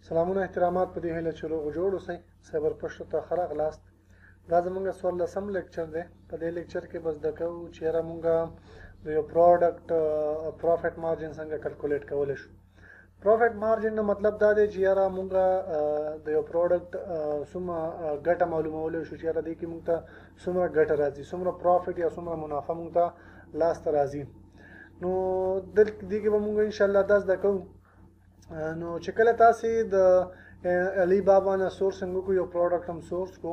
سلامونه احترامات په دې هیله چې روغ جوړ اوسئ. CyberPashto ته ښه راغلاست. دا زموږ 14 لیکچر دی. په دې لیکچر کې به زده کوو چې یاره موږ د یو پروډکټ پروفیټ مارجن څنګه کلکولیټ کولی شو. پروفیټ مارجن نه مطلب دا دی چې یاره موږ د یو پروډکټ څومره ګټه معلومولی شو چې یاره دې کې موږ ته څومره ګټه راځي، څومره پروفیټ یا څومره منافع موږ ته لاسته راځي. نو دې کې به موږ انشاءالله دا زده کوو. نو چې کله تاسې د علی بابا نه سورسنګ وکړو، یو پروډکټ هم سورس کو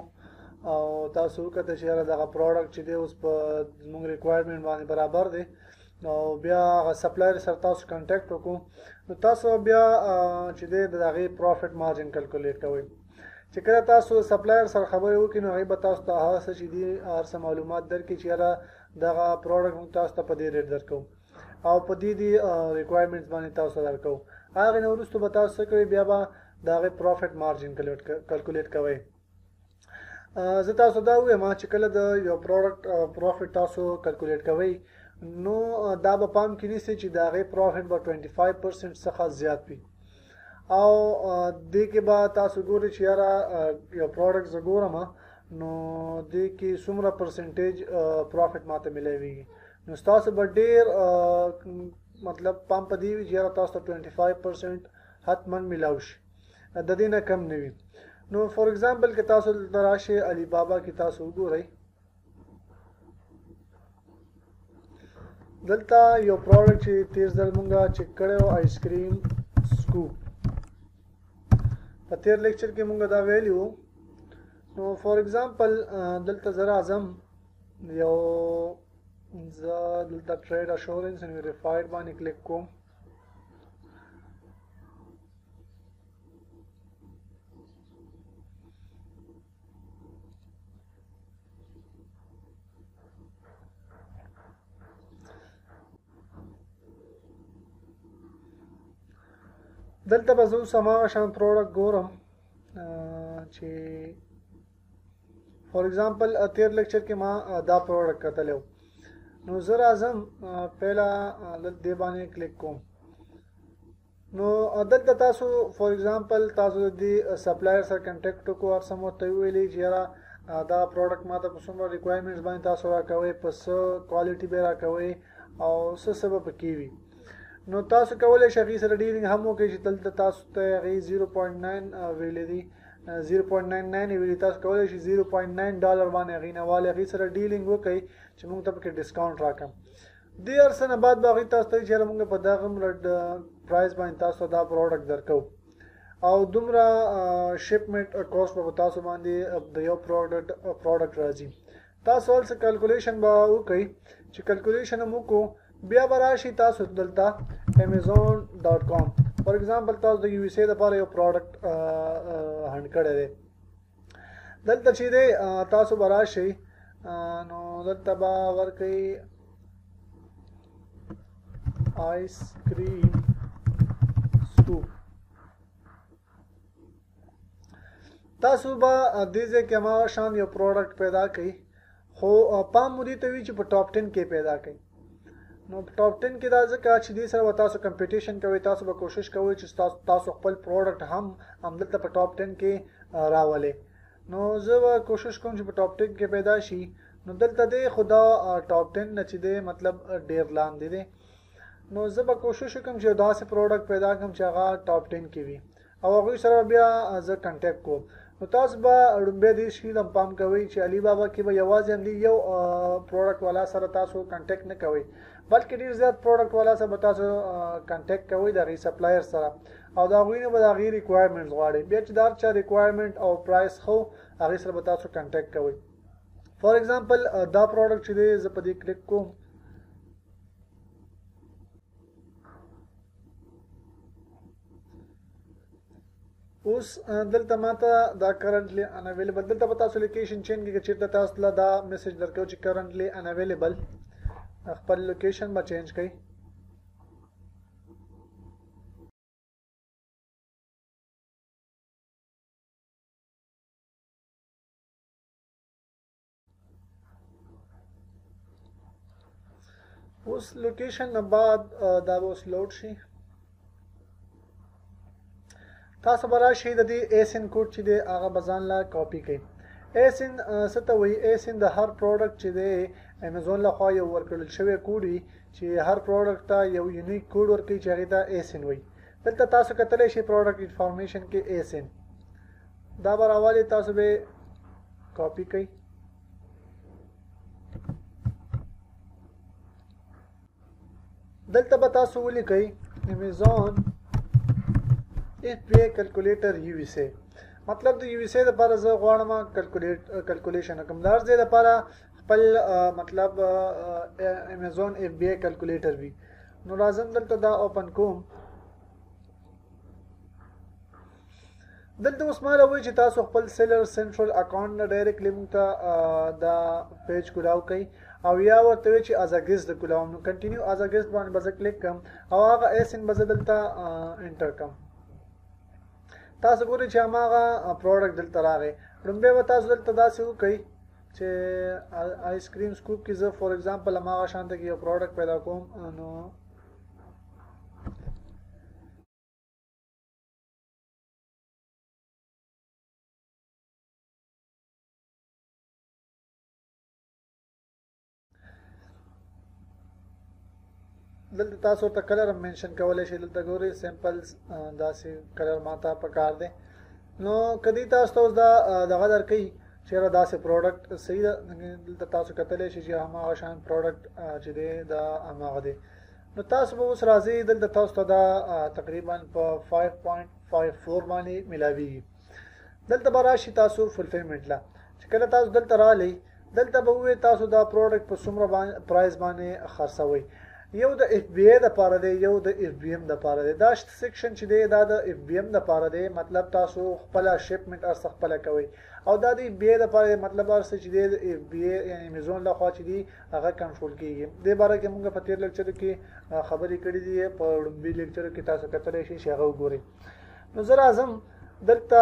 او تاسو وکړه چې یاره دغه پروډکټ چې دی اوس په زموږ ریکوایرمنټ باندې برابر دی او بیا هغه سپلایر سره تاسو کانټیکټ وکړو، نو تاسو بیا چې دی د هغې پروفیټ مارجن کلکولیټ کوئ. چې کله تاسو سپلایر سره خبرې وکړئ نو هغې به تاسو ته هغه څه چې دي هر څه معلومات درکړي چې یاره دغه پروډکټ موږ تاسو ته په دې ریټ درکوو او په دې ریکوایرمنټس باندې تاسو درکوو. هغې نه وروسته به تاسو څه کوئ، بیا به د هغې پروفیټ مارجن کلکولیټ کوئ. زه تاسو دا ووایم چې کله د یو پروډکټ پروفیټ تاسو کلکولیټ کوئ نو دا به پام کې نیسئ چې د هغې پروفیټ به 25% څخه زیات وي او دې کې به تاسو ګورئ چې یاره یو پروډکټ زه ګورم نو دې کې څومره پرسنټیج پروفیټ ماته میلاویږي. نو ستاسو به ډېر مطلب پام په دې وي چې یاره تاسو ته 25% حتما میلاو شي، د دې نه کم نه وي. نو فور ایگزامپل کې تاسو دلته راشئ، علی بابا کې تاسو وګورئ، دلته یو پروډکټ چې تیر ځل مونږه چیک کړی و آیس کریم سکوپ، په تیر لیکچر کې مونږه دا ویلی و. نو فور ایگزامپل دلته زه راځم، یو زه دلته ټریډ اشورنس اینڈ ویریفاید باندې کلیک کوم. دلته به زه اوس هماغه شان پروډکټ ګورم چې فور ایگزامپل تیر لیکچر کې ما دا پروډکټ کتلی و. نو زه راځم پهله دلته دې باندې کلیک کوم. نو دلته تاسو فور ایگزامپل تاسو د دې سپلایر سره کنټیکټ وکړو، هر څه مو ورته وویلي چې یاره دا پروډکټ ماته په څومره ریکوایرمنټس باندې تاسو راکوئ، په څه کوالټي به راکوئ او څه به پکې وي. نو تاسو کولی شئ هغې سره ډیلینګ هم وکړئ چې دلته تاسو ته هغې 0.9 ویلی دي، 0.99 ویلي، تاسو کولی شئ $0.9 باندې هغې نه والي هغې سره ډیلینګ وکړئ چې موږ ته پکې ډسکاونټ راکړم. دې هر څه نه بعد به هغې تاسو ته وایي چې یاره موږ په دغه پرایس باندې تاسو ته دا پروډکټ درکوو او دومره شپمنټ کاسټ به تاسو باندې د یو پروډکټ راځي. تاسو هر څه کلکولیشن به وکړئ. چې کلکولیشن هم وکړو بیا به راشي تاسو دلته amazon.com فور ایگزامپل تاسو د یو اس ای دپاره یو پروډکټ هنډ کړی دی. دلته چې دی تاسو به راشئ نو دلته به ورکئ آیس کریم سکوپ. تاسو به دې ځای کې هماغه شان یو پروډکټ پیدا کړئ، خو پام مو دې ته وي چې په ټاپ 10 کې پیدا کړئ. نو په ټاپ 10 کې دا ځکه چې دې سره به تاسو کمپټیشن کوئ، تاسو به کوشش کوئ چې تاسو خپل پروډکټ هم همدلته په ټاپ 10 کې راولئ. نو زه به کوشش کوم چې په ټاپ 10 کې پیدا شي. نو دلته دی خو دا ټاپ 10 نه چې دی مطلب ډېر لاندې دی. نو زه به کوشش وکړم چې داسې پروډکټ پیدا کړم چې هغه ټاپ 10 کې وي او هغوی سره بیا زه کنټیکټ کوم. نو تاسو به لومبی دې شي هم پام کوئ چې علی بابا کې به یوازې همدې یو پروډکټ والا سره تاسو کنټیکټ نه کوئ، بلکې ډېر زیات پروډکټ والا سره به تاسو کنټیکټ کوئ د هغې سپلایر سره او د هغوی نه به د هغې ریکوایرمنټس غواړئ. بیا چې د هر چا ریکوایرمنټ او پرایس خو هغې سره به تاسو کنټیکټ کوئ. فور ایگزامپل دا پروډکټ چې دی زه په دې کلیک کوم. اوس دلته ماته دا کرنټلی ان اویلیبل، دلته به تاسو لوکیشن چینج کړئ. چېرته تاسو له دا میسج درکوي چې کرنټلی ان اویلیبل، خپل لوکیشن به چینج کړئ. اوس لوکیشن نه بعد دا به اوس لوډ شي. تاسو به راشئ د دې ایسن کوډ چې دی هغه به ځان له کاپي کړئ. ایسن څه ته وایي؟ ایسن د هر پروډکټ چې دی امیزون لخوا یو ورکړل شوی کوډ وي چې هر پروډکټ ته یو یونیک کوډ ورکوي چې هغې ته ایسن وایي. دلته تاسو کتلی شئ پروډکټ انفارمیشن کې ایسن دا به راولئ، تاسو به کاپي کړئ. دلته به تاسو ولیکئ امیزون اف بی آی کلکولیټر یو اس ای. مطلب د یو اس ای لپاره زه غواړم کلکولیشن وکړم، د هر ځای لپاره خپل مطلب امیزون اف بی آی کلکولیټر وي. نو لازم دلته دا اوپن کوم. دلته اوس ماله وایي چې تاسو خپل سیلر سنټرل اکاونټ نه ډایرکټلی موږ ته دا پیج کولاو کوئ او یا ورته وایي چې از ا ګیسټ د کولاوم. نو کنټینیو از ا ګیسټ باندې به زه کلیک کړم او هغه ایسن به زه دلته انټر کړم. تاسو ګورئ چې هماغه پروډکټ دلته راغی. لومبی به تاسو دلته داسې وکئ چې آیس کریم سکوپ کې زه فور ایگزامپل هماغه شانته کې یو پروډکټ پیدا کوم. نو دلته تاسو ورته کلر هم منشن کولی شئ. دلته ګورئ سیمپلز داسې کلر ماته پکار دی. نو کدی تاسو ته اوس دا دغه درکوي چېرې داسې پروډکټ صحیح ده. دلته تاسو کتلی شئ چې هماغه شان پروډکټ چې دی دا هماغه دی. نو تاسو به اوس راځئ دلته تاسو ته دا تقریبا په 5.54 باندې میلاویږي. دلته به راشي تاسو فلفلمنټ له چې کله تاسو دلته راغلی دلته به ووایي تاسو دا پروډکټ په څومره پرایس باندې خرڅوئ. یو د اف بی ای دپاره دی، یو د اف بی ام دپاره دی. دا سیکشن چې دی دا د اف بی ام دپاره دی، مطلب تاسو خپله شپمنټ هر څه خپله کوئ. او دا د اف بی ای دپاره دی، مطلب هر څه چې دی د اف بی ای یعنې امیزون لخوا چې دی هغه کنټرول کېږي. دې باره کې موږ په تېر لیکچر کې خبرې کړي دي، په لومبي لیکچر کې تاسو کتلی شئ چې هغه وګورئ. نو زه راځم دلته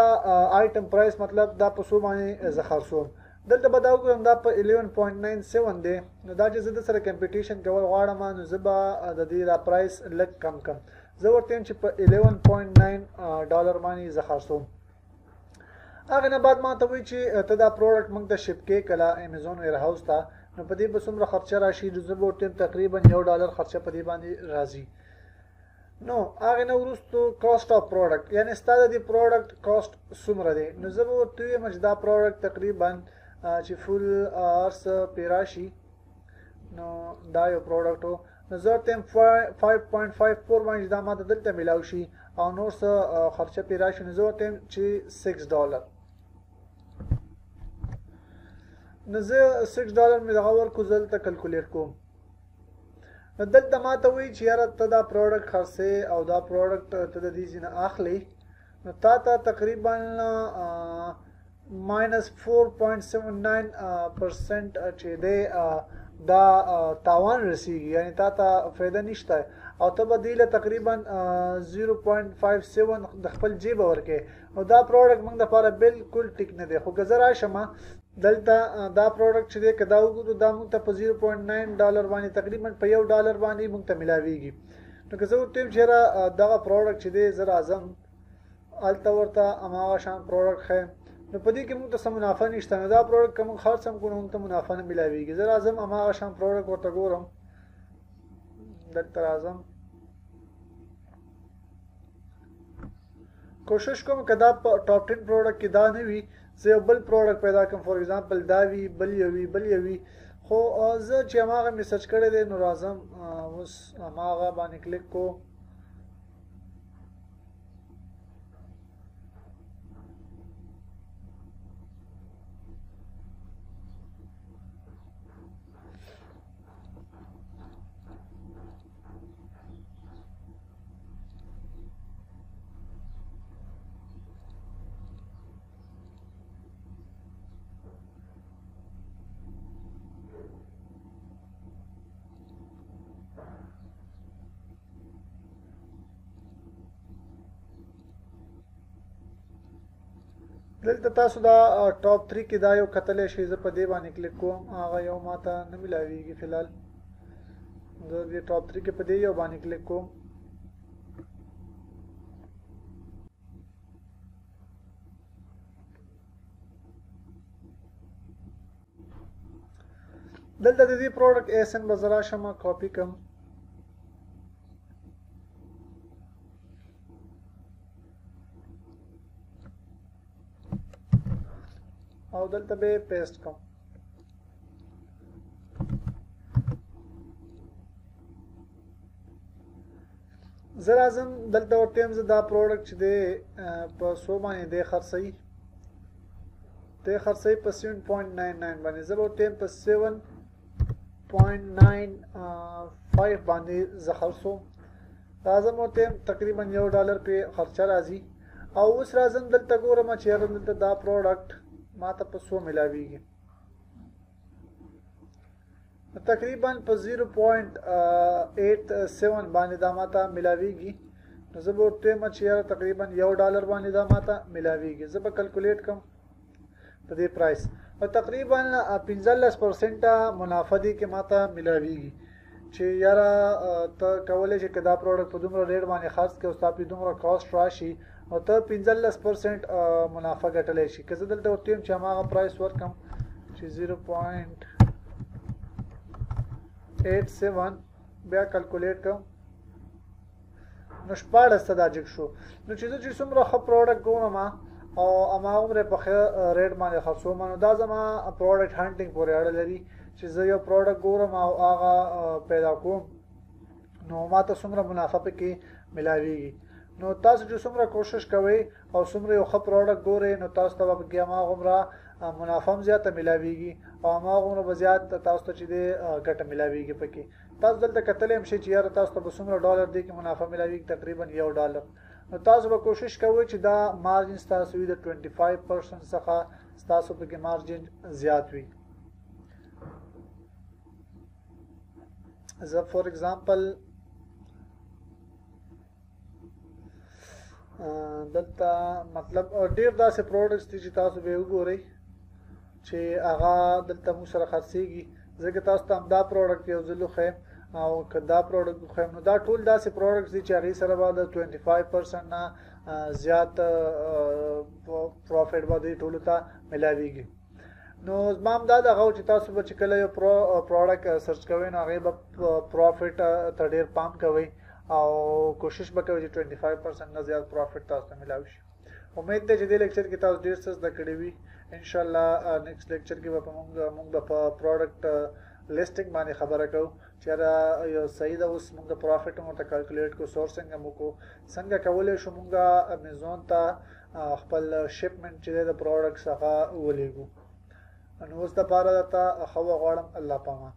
آیټم پرایس مطلب دا په څو باندې زه خرڅوم. دلته به دا وګورم دا په 11.97 دی. نو دا چې زه د سره کمپټیشن کول غواړم نو زه به د دې دا پرایس لږ کم کړم. زه ورته یم چې په 11.9 ډالر باندې زه خرڅوم. هغې نه بعد ما ته وایي چې ته دا پروډکټ موږ ته شپ کې کله امیزون ویر هاوس ته، نو په دې به څومره خرچه راشي. زه به ورته یم تقریبا $1 خرچه په دې باندې راځي. نو هغې نه وروستو کاسټ آف پروډکټ، یعنې ستا د دې پروډکټ کاسټ څومره دی. نو زه به ورته ویم چې دا پروډکټ تقریبا چې فول ارس پې راشي نو دا یو پروډکټ و. نو زه ورته یم 5.54 باندې دا ماته دلته میلاو شي او نور څه خرچه پې راشي. نو زه ورته یم چې $6. نو زه $6 مې دغه ورکو، زه دلته کلکولیټ کوم. نو دلته ماته وایي چې یاره ته دا پروډکټ خرڅې او دا پروډکټ ته د دې ځینه اخلي، نو تا ته تقریبا -4.79% چې دی دا تاوان رسیږي، یعنی تا ته فایده نشته او ته به دې له تقریبا 0.57 د خپل جیبه ورکې. نو دا پروډکټ موږ دپاره بالکل ټیک نه دی. خو که زه راشم دلته دا پروډکټ چې دی که دا وګورو دا موږ ته په 0.9 ډالر باندې تقریبا په $1 باندې موږ ته میلاویږي. نو که زه ورته یم چې دغه پروډکټ چې دی زه راځم هلته ورته هماغه شان پروډکټ ښیم، نو په دې کې موږ ته څه منافع نشته. نو دا پروډکټ که موږ خرڅ هم کړو نو موږ ته منافع نه میلاویږي. زه راځم هماغه شان پروډکټ ورته ګورم، دلته راځم کوشش کوم که دا په ټاپ 10 پروډکټ کې دا نه وي، زه یو بل پروډکټ پیدا کړم. فور ایگزامپل دا وي، بل یو وي، بل یو وي. خو زه چې هماغه مې سرچ کړی دی نو راځم اوس هماغه باندې کلیک کوم. دلته تاسو دا ټاپ 3 کې دا یو کتلی شئ. زه په دې باندې کلیک کوم، هغه یو ماته نه میلاویږي فلحال. زه دې ټاپ 3 کې په دې یو باندې کلیک کوم. دلته د دې پروډکټ ایسن به زه راشم کاپي کړم او دلته به پیسټ کوم زه راځم دلته ورته یم زه دا پروډکټ چې دی په څو باندې دی خرڅوي دی خرڅوي په 7.99 باندې زه به ورته یم په 7.95 باندې زه خرڅوم راځم ورته یم تقریبا $1 پې خرچه راځي او اوس راځم دلته ګورم چې یاره دلته دا پروډکټ ما ته په 100 ملاویږي تقریبا په 0.87 باندې دا ماته ملاویږي نو زه به ورته یم چې یاره تقریبا $1 باندې دا ماته ملاویږي زه به کلکولیټ کوم په دې پرایس او تقریبا 15% منافع دی کې ماته ملاویږي چې یاره ته کولی شي که دا پروډکټ په دومره ریټ باندې خرڅ کړې او ستا پې دومره کاسټ راشي او ته 15% منافع ګټلی شي که زه دلته ورته یم چې هماغه پرایس ورکړم چې 0.87 بیا کلکولیټ کوم نو 14 دا جګ شو نو چې زه چې څومره ښه پروډکټ ګورم او هماغومره په ښه ریټ باندې خرڅوم نو دا زما پروډکټ هانټینګ پورې اړه لري چې زه یو پروډکټ ګورم او هغه پیدا کوم نو ما ته څومره منافع پکې ملاویږي نو تاسو چې څومره کوشش کوئ او څومره یو ښه پروډکټ ګورئ نو تاسو ته به پکې هماغومره منافع هم زیاته ملاویږي او هماغومره به زیات تاسو ته چې دی ګټه ملاویږي پکې تاسو دلته کتلی هم شئ چې یاره تاسو ته به څومره $1 دی کې منافع ملاویږي تقریبا $1 نو تاسو به کوشش کوئ چې دا مارجن ستاسو وي د 25% څخه ستاسو پکې مارجن زیات وي زه فور ایگزامپل دلته مطلب ډیر داسې پروډکټس دي چې تاسو به وګورئ چې هغه دلته موږ سره خرڅېږي ځکه تاسو ته همدا پروډکټ یو ځل وښیم او که دا پروډکټ وښیم نو دا ټول داسې پروډکټس دي چې هغې سره به د 25% نه زیات پروفیټ به دوی ټولو ته ملاویږي نو زما هم دا دغه و چې تاسو به چې کله یو پروډکټ سرچ کوئ نو هغې به پروفیټ ته ډېر پام کوئ او کوشش به کوئ چې 25% نه زیات پروفیټ تاسو ته ملاوي شي امید دی چې دې لیکچر کې تاسو ډېر څه زده کړي وي انشاءالله نیکسټ لیکچر کې به موږ به په پروډکټ لیسټینګ باندې خبره کوو چې یو صحیح ده اوس موږ پروفیټ هم ورته کلکولیټ کړو سورسنګ هم وکړو څنګه کولی شو موږ امیزون ته خپل شپمنټ چې دی د پروډکټ څخه ولیږو نو اوس دپاره درته ښه وغواړم الله پامان